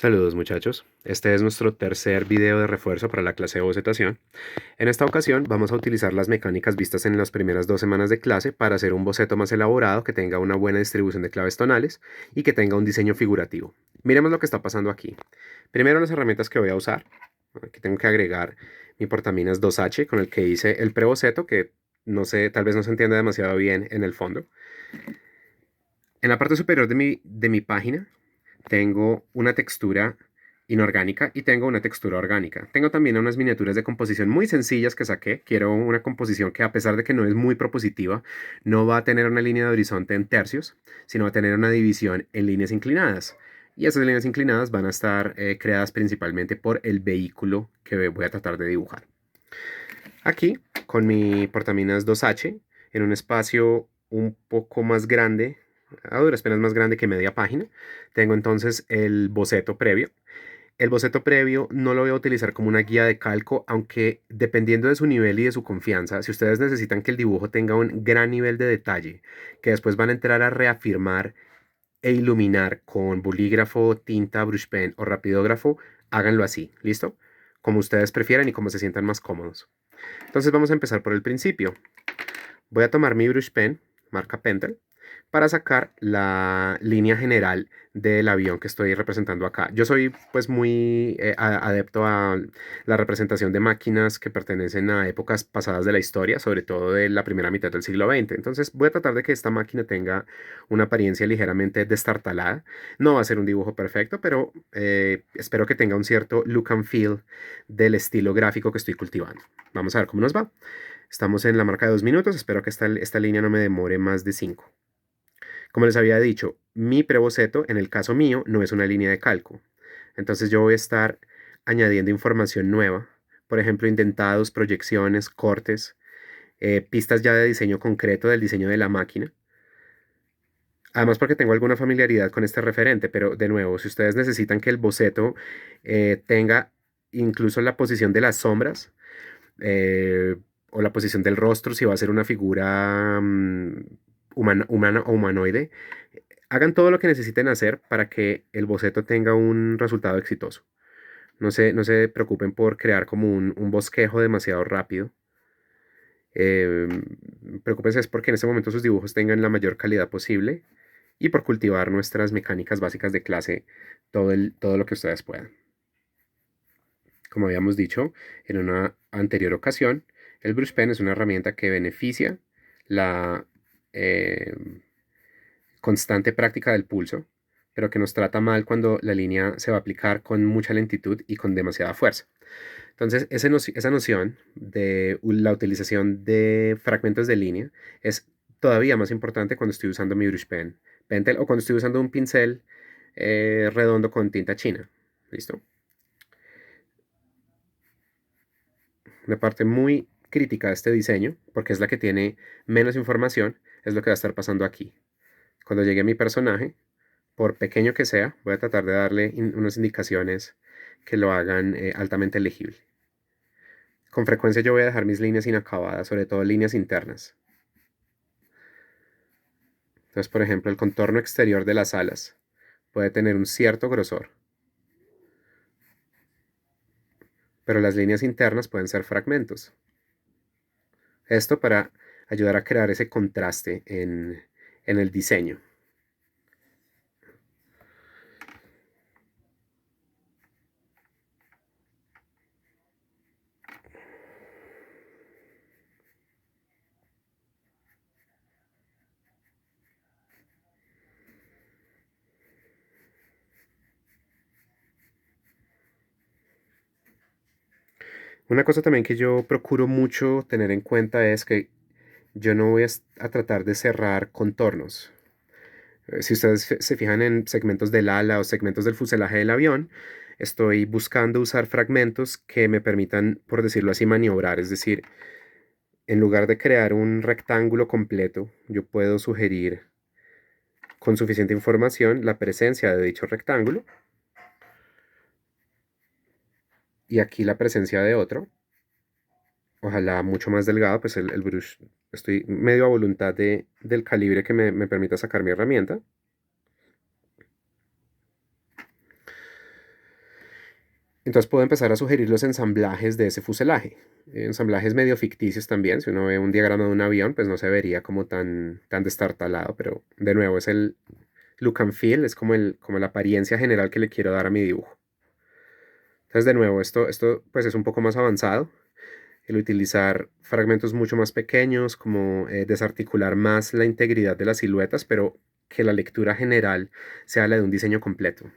Saludos muchachos, este es nuestro tercer video de refuerzo para la clase de bocetación. En esta ocasión vamos a utilizar las mecánicas vistas en las primeras 2 semanas de clase para hacer un boceto más elaborado que tenga una buena distribución de claves tonales y que tenga un diseño figurativo. Miremos lo que está pasando aquí. Primero las herramientas que voy a usar. Aquí tengo que agregar mi portaminas 2H con el que hice el preboceto que no sé, tal vez no se entienda demasiado bien en el fondo. En la parte superior de mi página tengo una textura inorgánica y tengo una textura orgánica. Tengo también unas miniaturas de composición muy sencillas que saqué. Quiero una composición que, a pesar de que no es muy propositiva, no va a tener una línea de horizonte en tercios, sino va a tener una división en líneas inclinadas. Y esas líneas inclinadas van a estar creadas principalmente por el vehículo que voy a tratar de dibujar. Aquí, con mi portaminas 2H, en un espacio un poco más grande, a duras penas más grande que media página, tengo entonces el boceto previo. El boceto previo no lo voy a utilizar como una guía de calco, aunque dependiendo de su nivel y de su confianza, si ustedes necesitan que el dibujo tenga un gran nivel de detalle, que después van a entrar a reafirmar e iluminar con bolígrafo, tinta, brush pen o rapidógrafo, háganlo así, ¿listo? Como ustedes prefieran y como se sientan más cómodos. Entonces vamos a empezar por el principio. Voy a tomar mi brush pen, marca Pentel, para sacar la línea general del avión que estoy representando acá. Yo soy pues muy adepto a la representación de máquinas que pertenecen a épocas pasadas de la historia, sobre todo de la primera mitad del siglo XX. Entonces voy a tratar de que esta máquina tenga una apariencia ligeramente destartalada. No va a ser un dibujo perfecto, pero espero que tenga un cierto look and feel del estilo gráfico que estoy cultivando. Vamos a ver cómo nos va. Estamos en la marca de 2 minutos, espero que esta línea no me demore más de 5. Como les había dicho, mi preboceto, en el caso mío, no es una línea de calco. Entonces yo voy a estar añadiendo información nueva, por ejemplo, indentados, proyecciones, cortes, pistas ya de diseño concreto del diseño de la máquina. Además porque tengo alguna familiaridad con este referente, pero de nuevo, si ustedes necesitan que el boceto tenga incluso la posición de las sombras, eh, o la posición del rostro, si va a ser una figura humana o humanoide, hagan todo lo que necesiten hacer para que el boceto tenga un resultado exitoso. No se preocupen por crear como un bosquejo demasiado rápido. Eh, Preocúpense es porque en este momento sus dibujos tengan la mayor calidad posible y por cultivar nuestras mecánicas básicas de clase todo lo que ustedes puedan. Como habíamos dicho en una anterior ocasión, el brush pen es una herramienta que beneficia la eh, constante práctica del pulso, pero que nos trata mal cuando la línea se va a aplicar con mucha lentitud y con demasiada fuerza. Entonces, esa noción de la utilización de fragmentos de línea es todavía más importante cuando estoy usando mi brush pen Pentel o cuando estoy usando un pincel redondo con tinta china. ¿Listo? Una parte muy crítica de este diseño, porque es la que tiene menos información, es lo que va a estar pasando aquí. Cuando llegue a mi personaje, por pequeño que sea, voy a tratar de darle unas indicaciones que lo hagan altamente legible. Con frecuencia yo voy a dejar mis líneas inacabadas, sobre todo líneas internas. Entonces, por ejemplo, el contorno exterior de las alas puede tener un cierto grosor, pero las líneas internas pueden ser fragmentos. Esto para ayudar a crear ese contraste en el diseño. Una cosa también que yo procuro mucho tener en cuenta es que yo no voy a tratar de cerrar contornos. Si ustedes se fijan en segmentos del ala o segmentos del fuselaje del avión, estoy buscando usar fragmentos que me permitan, por decirlo así, maniobrar. Es decir, en lugar de crear un rectángulo completo, yo puedo sugerir con suficiente información la presencia de dicho rectángulo y aquí la presencia de otro. Ojalá mucho más delgado, pues el brush, estoy medio a voluntad del calibre que me permita sacar mi herramienta. Entonces puedo empezar a sugerir los ensamblajes de ese fuselaje. Ensamblajes medio ficticios también. Si uno ve un diagrama de un avión, pues no se vería como tan destartalado, pero de nuevo es el look and feel, es como la apariencia general que le quiero dar a mi dibujo. Entonces de nuevo, esto pues es un poco más avanzado. El utilizar fragmentos mucho más pequeños, como desarticular más la integridad de las siluetas, pero que la lectura general sea la de un diseño completo.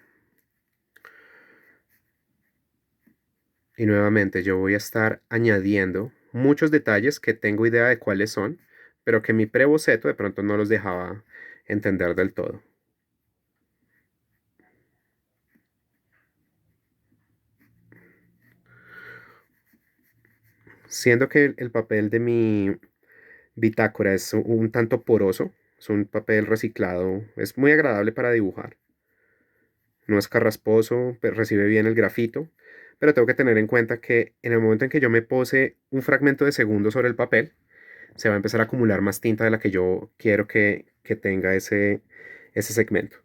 Y nuevamente yo voy a estar añadiendo muchos detalles que tengo idea de cuáles son, pero que mi preboceto de pronto no los dejaba entender del todo. Siendo que el papel de mi bitácora es un tanto poroso, es un papel reciclado, es muy agradable para dibujar. No es carrasposo, recibe bien el grafito, pero tengo que tener en cuenta que en el momento en que yo me pose un fragmento de segundo sobre el papel, se va a empezar a acumular más tinta de la que yo quiero que tenga ese segmento.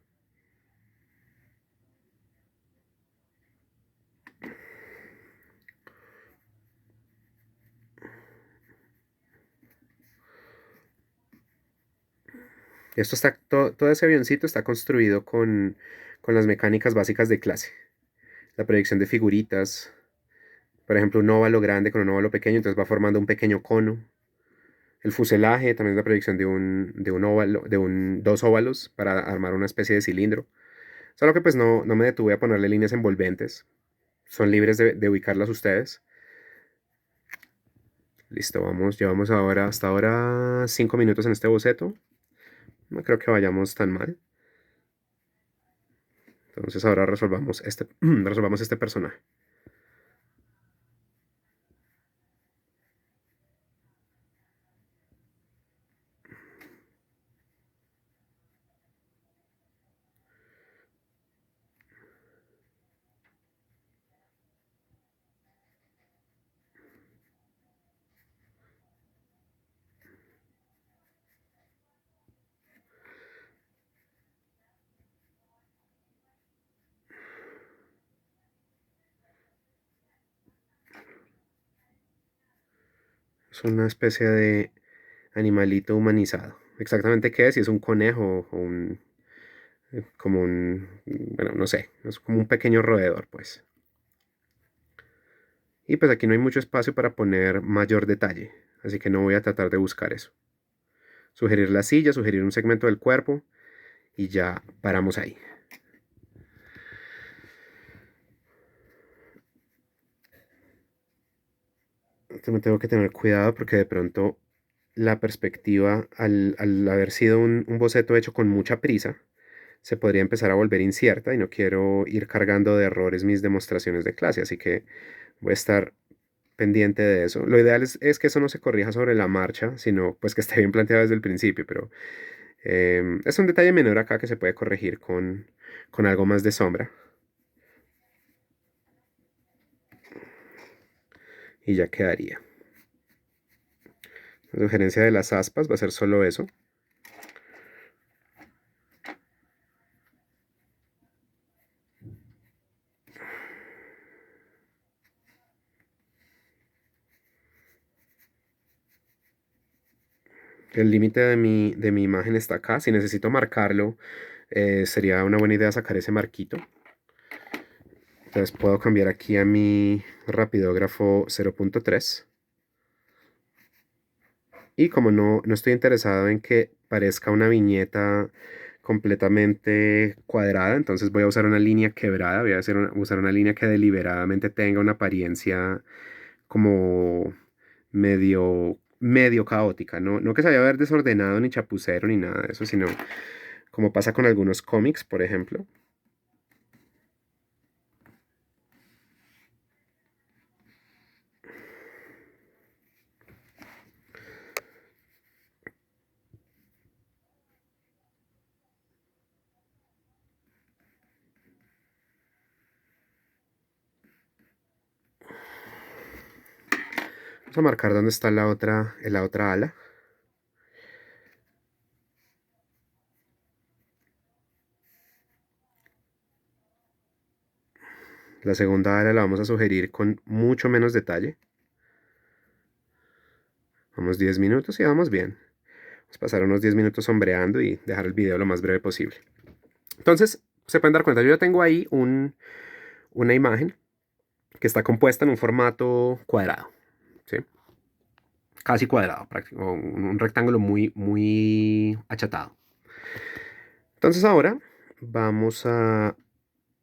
Todo ese avioncito está construido con las mecánicas básicas de clase. La proyección de figuritas, por ejemplo, un óvalo grande con un óvalo pequeño, entonces va formando un pequeño cono. El fuselaje también es la proyección de un óvalo, dos óvalos para armar una especie de cilindro. Solo que pues no me detuve a ponerle líneas envolventes. Son libres de ubicarlas ustedes. Listo, llevamos hasta ahora 5 minutos en este boceto. No creo que vayamos tan mal. Entonces ahora resolvamos este personaje. Es una especie de animalito humanizado. Exactamente qué es, si es un conejo o bueno, no sé, es como un pequeño roedor, pues. Y pues aquí no hay mucho espacio para poner mayor detalle, así que no voy a tratar de buscar eso. Sugerir la silla, sugerir un segmento del cuerpo y ya paramos ahí. Me tengo que tener cuidado porque de pronto la perspectiva, al haber sido un boceto hecho con mucha prisa, se podría empezar a volver incierta y no quiero ir cargando de errores mis demostraciones de clase, así que voy a estar pendiente de eso. Lo ideal es que eso no se corrija sobre la marcha, sino pues que esté bien planteado desde el principio, pero es un detalle menor acá que se puede corregir con algo más de sombra y ya quedaría. La sugerencia de las aspas va a ser solo eso. El límite de mi imagen está acá. Si necesito marcarlo, sería una buena idea sacar ese marquito. Entonces puedo cambiar aquí a mi rapidógrafo 0.3. Y como no estoy interesado en que parezca una viñeta completamente cuadrada, entonces voy a usar una línea quebrada. Voy a usar una línea que deliberadamente tenga una apariencia como medio caótica. No que se vaya a ver desordenado ni chapucero ni nada de eso, sino como pasa con algunos cómics, por ejemplo. Vamos a marcar dónde está la otra ala. La segunda ala la vamos a sugerir con mucho menos detalle. Vamos 10 minutos y vamos bien. Vamos a pasar unos 10 minutos sombreando y dejar el video lo más breve posible. Entonces, se pueden dar cuenta, yo ya tengo ahí una imagen que está compuesta en un formato cuadrado, ¿sí? Casi cuadrado, un rectángulo muy achatado. Entonces ahora vamos a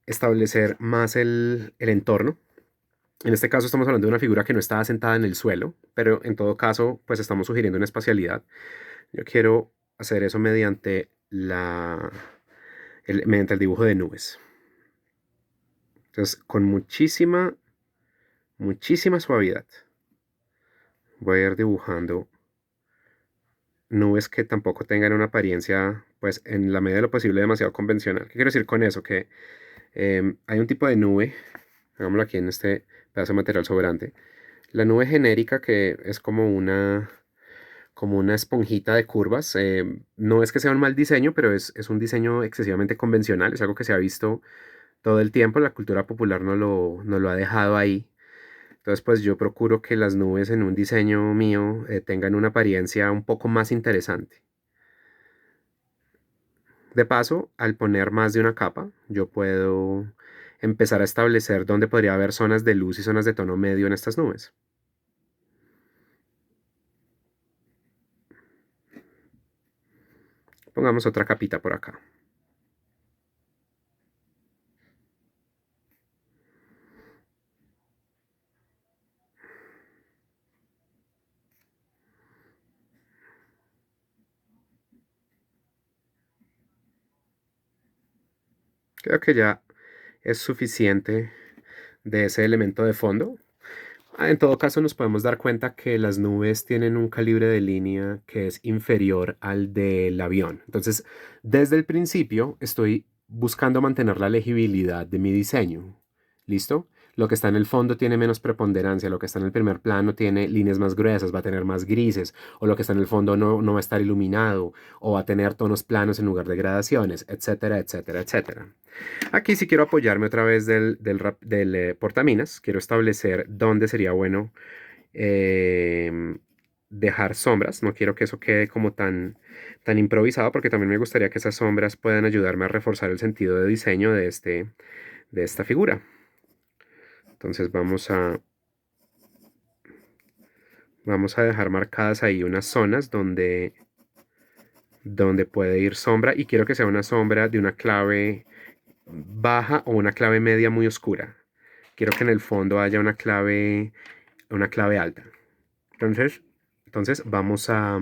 establecer más el entorno. En este caso estamos hablando de una figura que no está sentada en el suelo, pero en todo caso pues estamos sugiriendo una espacialidad. Yo quiero hacer eso mediante mediante el dibujo de nubes. Entonces con muchísima suavidad voy a ir dibujando nubes que tampoco tengan una apariencia, pues en la medida de lo posible, demasiado convencional. ¿Qué quiero decir con eso? Que hay un tipo de nube, hagámoslo aquí en este pedazo de material sobrante, la nube genérica que es como una esponjita de curvas. No es que sea un mal diseño, pero es un diseño excesivamente convencional, es algo que se ha visto todo el tiempo, la cultura popular no lo ha dejado ahí. Entonces, pues yo procuro que las nubes en un diseño mío tengan una apariencia un poco más interesante. De paso, al poner más de una capa, yo puedo empezar a establecer dónde podría haber zonas de luz y zonas de tono medio en estas nubes. Pongamos otra capita por acá. Creo que ya es suficiente de ese elemento de fondo. En todo caso, nos podemos dar cuenta que las nubes tienen un calibre de línea que es inferior al del avión. Entonces, desde el principio estoy buscando mantener la legibilidad de mi diseño. ¿Listo? Lo que está en el fondo tiene menos preponderancia, lo que está en el primer plano tiene líneas más gruesas, va a tener más grises, o lo que está en el fondo no va a estar iluminado, o va a tener tonos planos en lugar de gradaciones, etcétera, etcétera, etcétera. Aquí sí quiero apoyarme otra vez del portaminas. Quiero establecer dónde sería bueno dejar sombras. No quiero que eso quede como tan improvisado porque también me gustaría que esas sombras puedan ayudarme a reforzar el sentido de diseño de esta figura. Entonces vamos a dejar marcadas ahí unas zonas donde puede ir sombra y quiero que sea una sombra de una clave baja o una clave media muy oscura. Quiero que en el fondo haya una clave alta. Entonces vamos a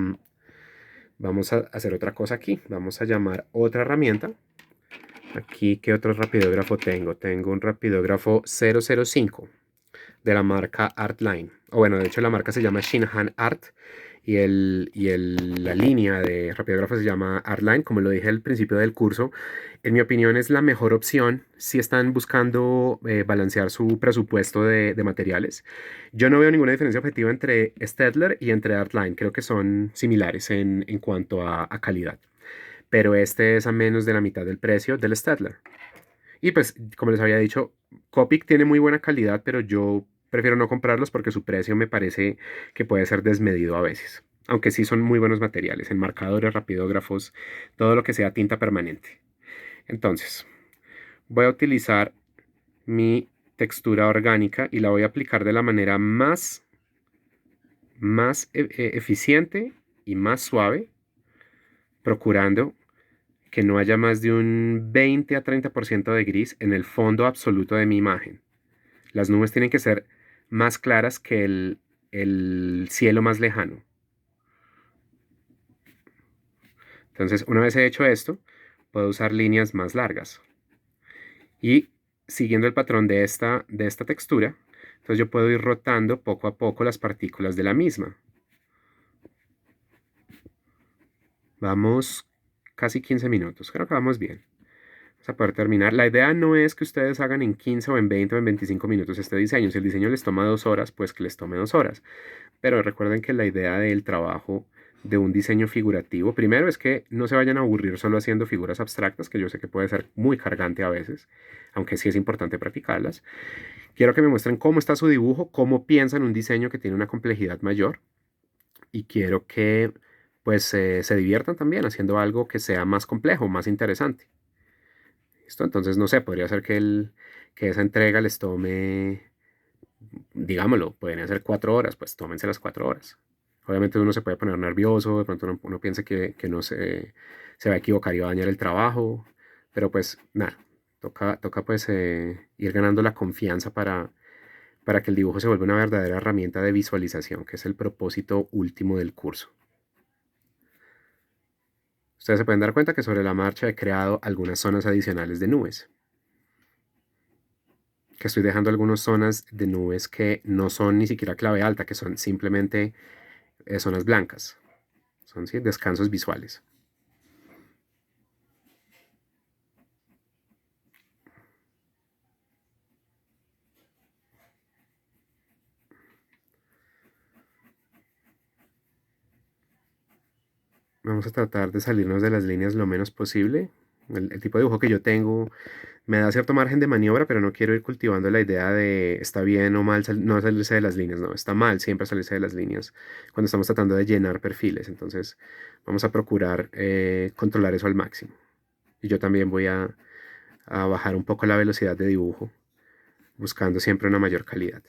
hacer otra cosa aquí. Vamos a llamar otra herramienta. Aquí, ¿qué otro rapidógrafo tengo? Tengo un rapidógrafo 005 de la marca Artline. O bueno, de hecho la marca se llama Shinhan Art la línea de rapidógrafo se llama Artline. Como lo dije al principio del curso, en mi opinión es la mejor opción si están buscando balancear su presupuesto de materiales. Yo no veo ninguna diferencia objetiva entre Staedtler y entre Artline. Creo que son similares en cuanto a calidad. Pero este es a menos de la mitad del precio del Staedtler. Y pues, como les había dicho, Copic tiene muy buena calidad, pero yo prefiero no comprarlos porque su precio me parece que puede ser desmedido a veces. Aunque sí son muy buenos materiales, en marcadores, rapidógrafos, todo lo que sea tinta permanente. Entonces, voy a utilizar mi textura orgánica y la voy a aplicar de la manera más eficiente y más suave, procurando que no haya más de un 20 a 30% de gris en el fondo absoluto de mi imagen. Las nubes tienen que ser más claras que el cielo más lejano. Entonces, una vez he hecho esto, puedo usar líneas más largas. Y siguiendo el patrón de esta textura, entonces yo puedo ir rotando poco a poco las partículas de la misma. Vamos casi 15 minutos, creo que vamos bien. Vamos a poder terminar. La idea no es que ustedes hagan en 15 o en 20 o en 25 minutos este diseño. Si el diseño les toma 2 horas, pues que les tome 2 horas. Pero recuerden que la idea del trabajo de un diseño figurativo. Primero es que no se vayan a aburrir solo haciendo figuras abstractas, que yo sé que puede ser muy cargante a veces, aunque sí es importante practicarlas. Quiero que me muestren cómo está su dibujo, cómo piensan un diseño que tiene una complejidad mayor, y quiero que pues se diviertan también haciendo algo que sea más complejo, más interesante. ¿Listo? Entonces, no sé, podría ser que esa entrega les tome, digámoslo, podrían ser 4 horas, pues tómense las 4 horas. Obviamente uno se puede poner nervioso, de pronto uno piensa que no se va a equivocar y va a dañar el trabajo, pero pues nada, toca pues ir ganando la confianza para que el dibujo se vuelva una verdadera herramienta de visualización, que es el propósito último del curso. Ustedes se pueden dar cuenta que sobre la marcha he creado algunas zonas adicionales de nubes. Que estoy dejando algunas zonas de nubes que no son ni siquiera clave alta, que son simplemente zonas blancas. Son ¿sí? Descansos visuales. Vamos a tratar de salirnos de las líneas lo menos posible. El tipo de dibujo que yo tengo me da cierto margen de maniobra, pero no quiero ir cultivando la idea de está bien o mal no salirse de las líneas. No, está mal siempre salirse de las líneas cuando estamos tratando de llenar perfiles. Entonces vamos a procurar controlar eso al máximo. Y yo también voy a bajar un poco la velocidad de dibujo, buscando siempre una mayor calidad.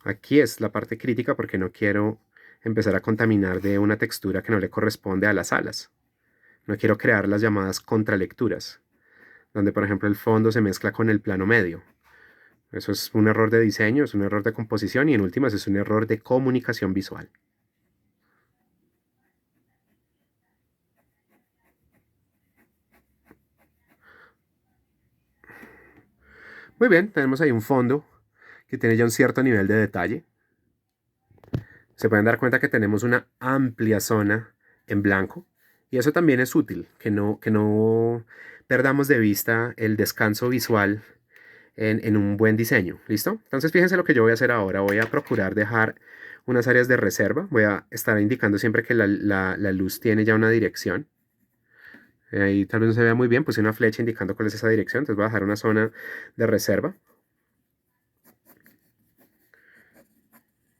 Aquí es la parte crítica porque no quiero empezar a contaminar de una textura que no le corresponde a las alas. No quiero crear las llamadas contralecturas, donde por ejemplo el fondo se mezcla con el plano medio. Eso es un error de diseño, es un error de composición y en últimas es un error de comunicación visual. Muy bien, tenemos ahí un fondo que tiene ya un cierto nivel de detalle. Se pueden dar cuenta que tenemos una amplia zona en blanco y eso también es útil, que no perdamos de vista el descanso visual en un buen diseño. ¿Listo? Entonces fíjense lo que yo voy a hacer ahora. Voy a procurar dejar unas áreas de reserva. Voy a estar indicando siempre que la luz tiene ya una dirección. Ahí tal vez no se vea muy bien, puse una flecha indicando cuál es esa dirección. Entonces voy a dejar una zona de reserva.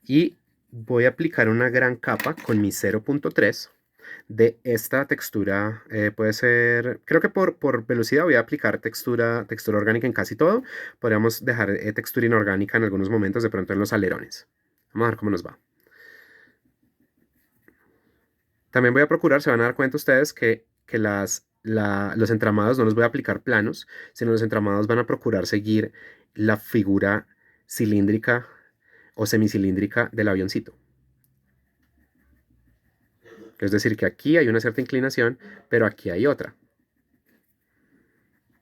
Y voy a aplicar una gran capa con mi 0.3 de esta textura. Puede ser, creo que por velocidad voy a aplicar textura orgánica en casi todo. Podríamos dejar textura inorgánica en algunos momentos, de pronto en los alerones. Vamos a ver cómo nos va. También voy a procurar, se van a dar cuenta ustedes que los entramados no los voy a aplicar planos, sino los entramados van a procurar seguir la figura cilíndrica o semicilíndrica del avioncito. Es decir, que aquí hay una cierta inclinación, pero aquí hay otra.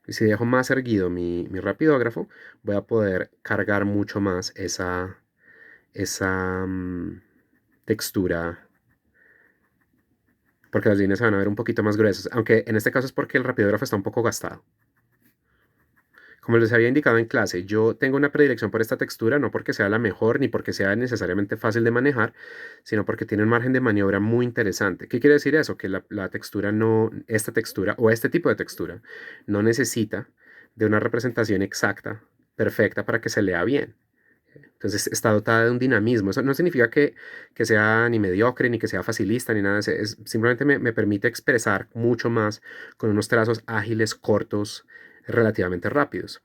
Y si dejo más erguido mi rapidógrafo, voy a poder cargar mucho más esa textura, porque las líneas se van a ver un poquito más gruesas, aunque en este caso es porque el rapidógrafo está un poco gastado. Como les había indicado en clase, yo tengo una predilección por esta textura, no porque sea la mejor ni porque sea necesariamente fácil de manejar, sino porque tiene un margen de maniobra muy interesante. ¿Qué quiere decir eso? Que la textura no, esta textura o este tipo de textura no necesita de una representación exacta, perfecta para que se lea bien. Entonces está dotada de un dinamismo. Eso no significa que sea ni mediocre, ni que sea facilista, ni nada. Simplemente me permite expresar mucho más con unos trazos ágiles, cortos, relativamente rápidos.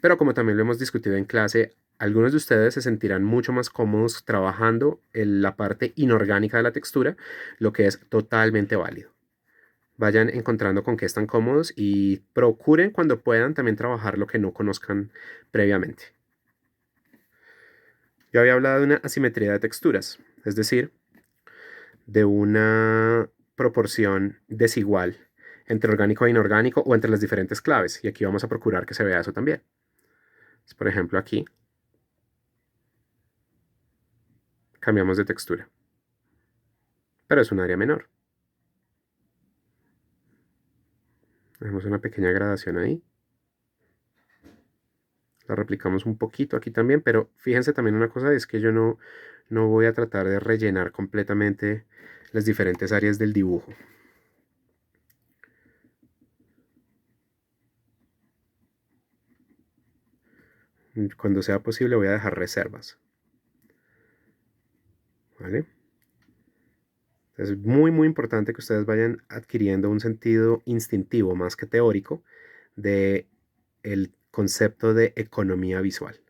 Pero como también lo hemos discutido en clase, algunos de ustedes se sentirán mucho más cómodos trabajando en la parte inorgánica de la textura, lo que es totalmente válido. Vayan encontrando con qué están cómodos y procuren cuando puedan también trabajar lo que no conozcan previamente. Yo había hablado de una asimetría de texturas, es decir, de una proporción desigual entre orgánico e inorgánico o entre las diferentes claves. Y aquí vamos a procurar que se vea eso también. Por ejemplo, aquí cambiamos de textura, pero es un área menor. Hacemos una pequeña gradación ahí. La replicamos un poquito aquí también, pero fíjense también una cosa, es que yo no voy a tratar de rellenar completamente las diferentes áreas del dibujo. Cuando sea posible voy a dejar reservas. ¿Vale? Es muy importante que ustedes vayan adquiriendo un sentido instintivo más que teórico de el concepto de economía visual.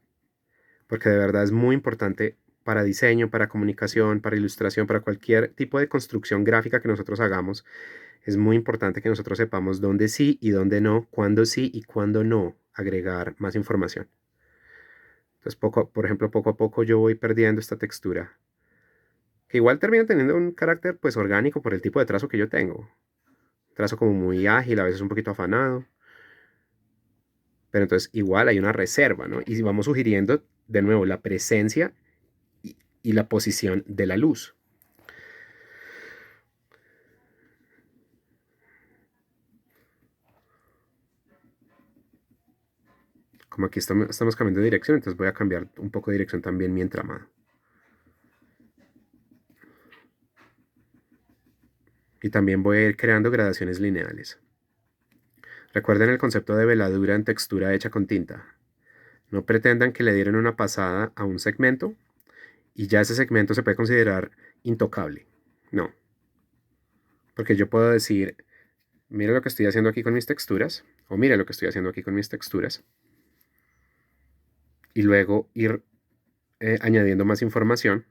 Porque de verdad es muy importante para diseño, para comunicación, para ilustración, para cualquier tipo de construcción gráfica que nosotros hagamos. Es muy importante que nosotros sepamos dónde sí y dónde no, cuándo sí y cuándo no agregar más información. Entonces, por ejemplo, poco a poco yo voy perdiendo esta textura, que igual termina teniendo un carácter pues orgánico por el tipo de trazo que yo tengo. Trazo como muy ágil, a veces un poquito afanado. Pero entonces igual hay una reserva, ¿no? Y vamos sugiriendo de nuevo la presencia y la posición de la luz. Como aquí estamos cambiando de dirección, entonces voy a cambiar un poco de dirección también mi entramado. Y también voy a ir creando gradaciones lineales. Recuerden el concepto de veladura en textura hecha con tinta. No pretendan que le dieron una pasada a un segmento y ya ese segmento se puede considerar intocable. No. Porque yo puedo decir, mira lo que estoy haciendo aquí con mis texturas, o mira lo que estoy haciendo aquí con mis texturas, y luego ir añadiendo más información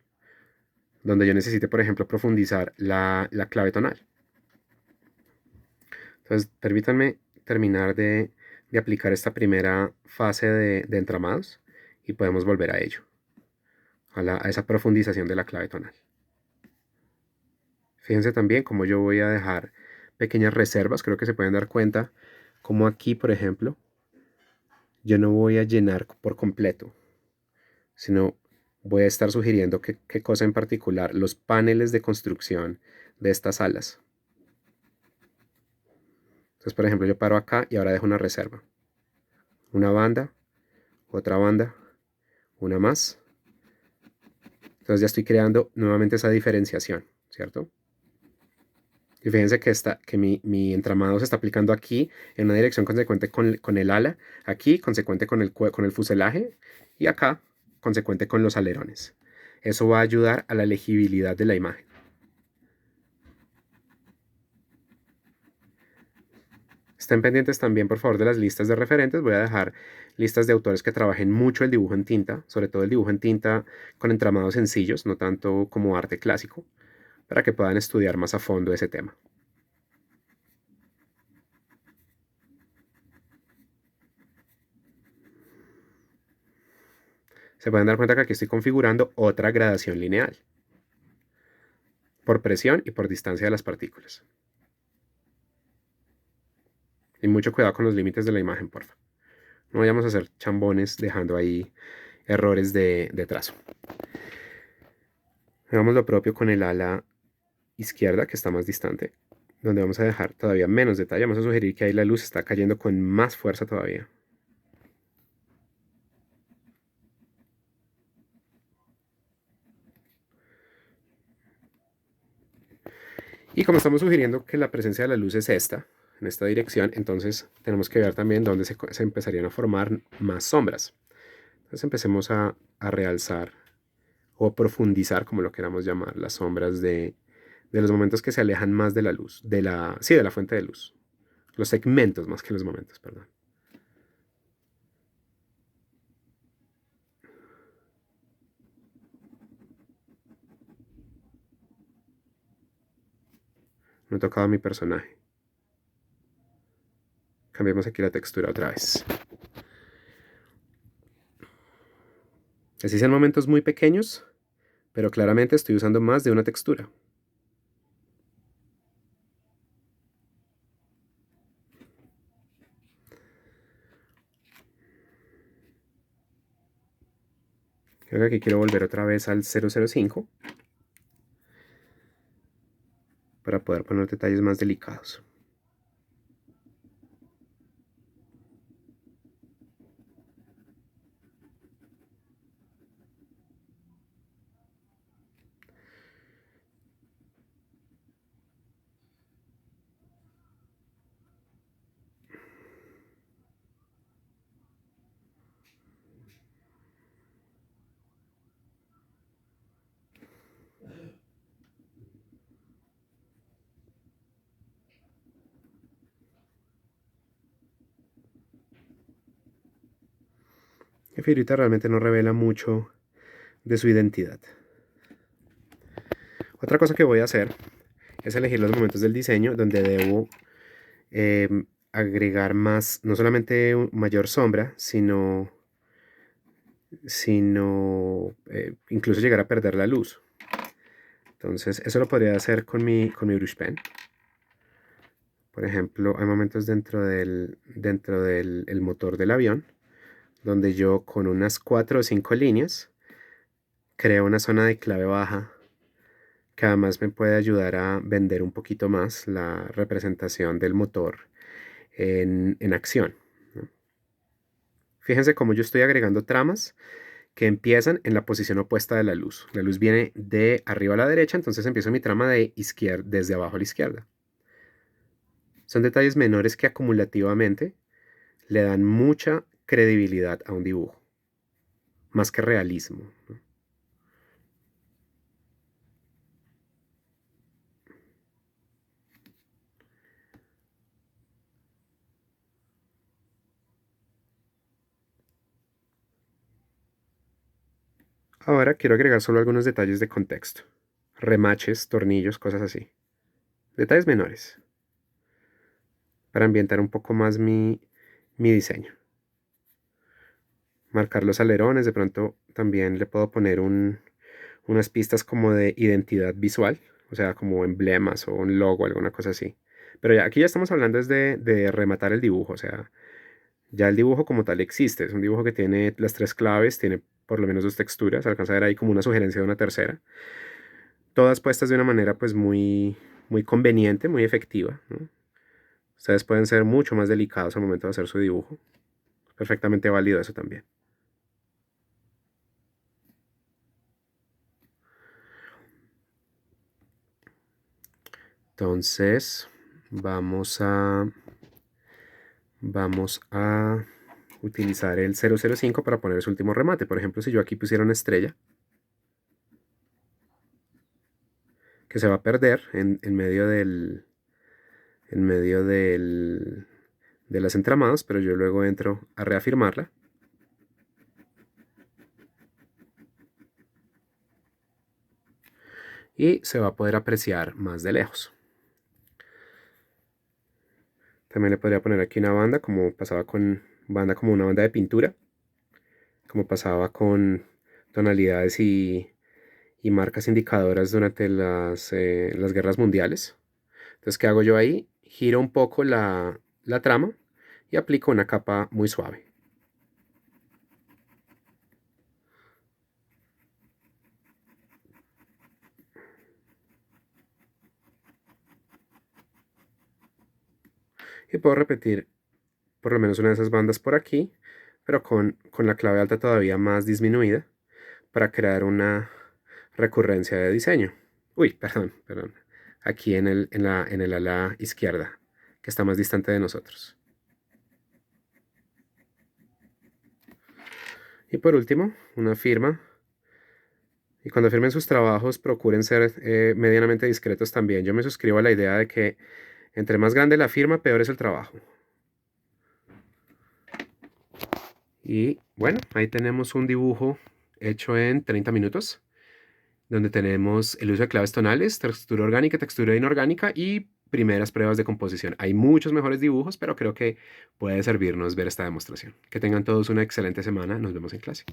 donde yo necesite, por ejemplo, profundizar la clave tonal. Entonces, permítanme terminar de aplicar esta primera fase de entramados y podemos volver a ello, a esa profundización de la clave tonal. Fíjense también cómo yo voy a dejar pequeñas reservas, creo que se pueden dar cuenta, como aquí, por ejemplo, yo no voy a llenar por completo, sino voy a estar sugiriendo qué cosa en particular, los paneles de construcción de estas alas. Entonces, por ejemplo, yo paro acá y ahora dejo una reserva. Una banda, otra banda, una más. Entonces ya estoy creando nuevamente esa diferenciación, ¿cierto? Y fíjense que mi entramado se está aplicando aquí en una dirección consecuente con el ala, aquí consecuente con el fuselaje y acá consecuente con los alerones. Eso va a ayudar a la legibilidad de la imagen. Estén pendientes también, por favor, de las listas de referentes. Voy a dejar listas de autores que trabajen mucho el dibujo en tinta, sobre todo el dibujo en tinta con entramados sencillos, no tanto como arte clásico, para que puedan estudiar más a fondo ese tema. Se pueden dar cuenta que aquí estoy configurando otra gradación lineal, por presión y por distancia de las partículas. Y mucho cuidado con los límites de la imagen, porfa. No vayamos a hacer chambones dejando ahí errores de trazo. Hagamos lo propio con el ala izquierda, que está más distante, donde vamos a dejar todavía menos detalle. Vamos a sugerir que ahí la luz está cayendo con más fuerza todavía. Y como estamos sugiriendo que la presencia de la luz es esta, en esta dirección, entonces tenemos que ver también dónde se empezarían a formar más sombras. Entonces empecemos a realzar o profundizar, como lo queramos llamar, las sombras de los momentos que se alejan más de la luz, sí, de la fuente de luz. Los segmentos más que los momentos, perdón. No he tocado a mi personaje. Cambiemos aquí la textura otra vez. Así sean momentos muy pequeños, pero claramente estoy usando más de una textura. Creo que aquí quiero volver otra vez al 005 para poder poner detalles más delicados. La figurita realmente no revela mucho de su identidad. Otra cosa que voy a hacer es elegir los momentos del diseño donde debo agregar más, no solamente mayor sombra, sino incluso llegar a perder la luz. Entonces eso lo podría hacer con mi brush pen. Por ejemplo, hay momentos dentro del el motor del avión donde yo con unas 4 o 5 líneas creo una zona de clave baja que además me puede ayudar a vender un poquito más la representación del motor en acción, ¿no? Fíjense cómo yo estoy agregando tramas que empiezan en la posición opuesta de la luz. La luz viene de arriba a la derecha, entonces empiezo mi trama de izquierda, desde abajo a la izquierda. Son detalles menores que acumulativamente le dan mucha credibilidad a un dibujo, más que realismo, ¿no? Ahora quiero agregar solo algunos detalles de contexto. Remaches, tornillos, cosas así. Detalles menores. Para ambientar un poco más mi diseño. Marcar los alerones, de pronto también le puedo poner unas pistas como de identidad visual. O sea, como emblemas o un logo, alguna cosa así. Pero ya, aquí ya estamos hablando es de rematar el dibujo. O sea, ya el dibujo como tal existe. Es un dibujo que tiene las 3 claves, tiene por lo menos 2 texturas. Alcanza a ver ahí como una sugerencia de una tercera. Todas puestas de una manera pues muy conveniente, muy efectiva, ¿no? Ustedes pueden ser mucho más delicados al momento de hacer su dibujo. Es perfectamente válido eso también. Entonces, vamos a utilizar el 005 para poner su último remate. Por ejemplo, si yo aquí pusiera una estrella, que se va a perder en medio de las entramadas, pero yo luego entro a reafirmarla. Y se va a poder apreciar más de lejos. También le podría poner aquí una banda, como pasaba con banda, como una banda de pintura, como pasaba con tonalidades y marcas indicadoras durante las guerras mundiales. Entonces, ¿qué hago yo ahí? Giro un poco la trama y aplico una capa muy suave. Y puedo repetir por lo menos una de esas bandas por aquí, pero con la clave alta todavía más disminuida para crear una recurrencia de diseño. Uy, perdón. Aquí en el ala izquierda, que está más distante de nosotros. Y por último, una firma. Y cuando firmen sus trabajos, procuren ser medianamente discretos también. Yo me suscribo a la idea de que entre más grande la firma, peor es el trabajo. Y bueno, ahí tenemos un dibujo hecho en 30 minutos, donde tenemos el uso de claves tonales, textura orgánica, textura inorgánica y primeras pruebas de composición. Hay muchos mejores dibujos, pero creo que puede servirnos ver esta demostración. Que tengan todos una excelente semana. Nos vemos en clase.